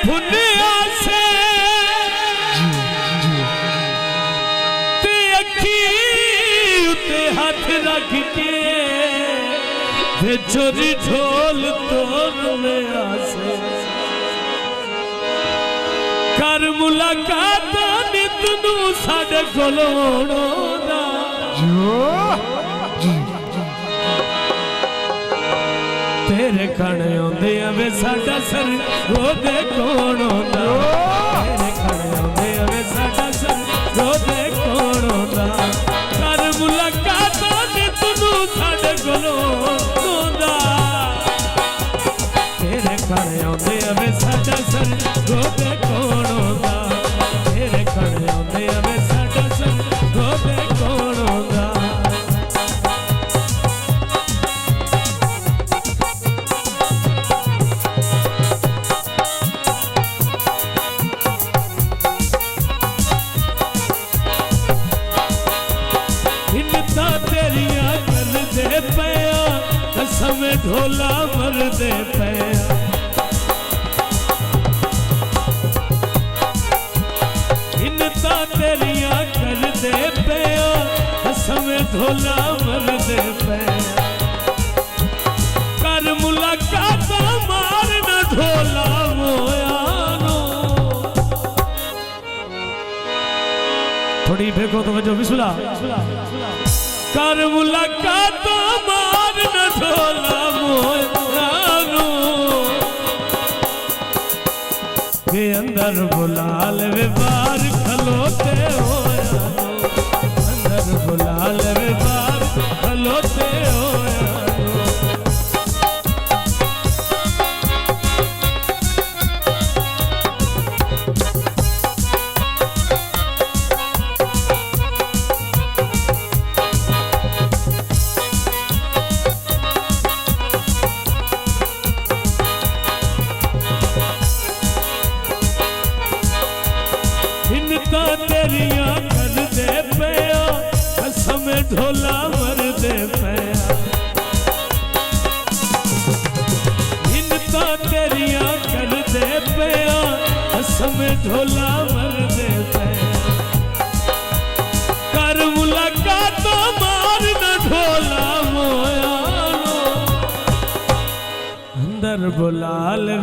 हुनिया से ते अखी उते हाथ रख के ते चोरी ढोल तोड़ने आसे कर मुलाकात नित नू साडे कोल होणा तेरे कण आउंदे वे साडा सर रोदे कौन होंदा तेरे कण आउंदे वे साडा सर रोदे कौन होंदा कर मुलाकात नित नू साडे कोल होंदा तेरे कण आउंदे वे साडा सर रोदे कौन होंदा तेरे कण आउंदे वे साडा सर रोदे कौन होंदा तेरिया कर दे पया कसम ढोला मर दे पया इनता तेरिया कर दे पया कसम ढोला मर दे पया कर मुलाकात मार न ढोला मोया नो थोड़ी देखो तो वजह बिस्मिल्लाह कर मुलाकात मार न ढोला मोयानो के अंदर बुला ले बार खलोते होयानो अंदर बुला ले बार खलोते होयानो तेरिया कर दे पया कसम ढोला मर दे पया इनता तेरिया कर दे पया कसम ढोला मर दे पया कर मुलाकात मार न ढोला मोयानो अंदर बुला ले